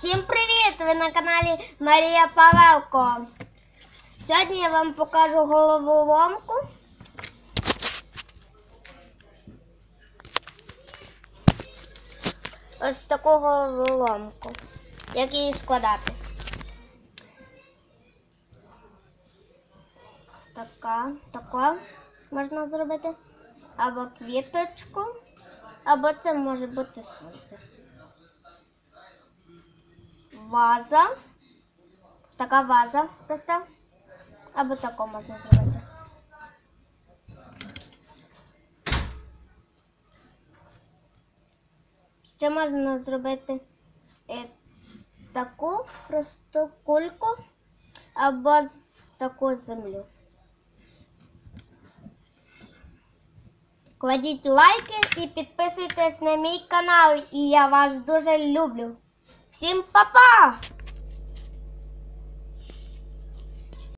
Всім привіт! Ви на каналі Марія Павелко. Сьогодні я вам покажу головоломку. Ось таку головоломку. Як її складати. Така можна зробити. Або квіточку, або це може бути сонце. Ваза. Така ваза просто. Або таку можна зробити. Ще можна зробити таку просту кульку або таку землю. Кладіть лайки і підписуйтесь на мій канал. І я вас дуже люблю. Всім па-па!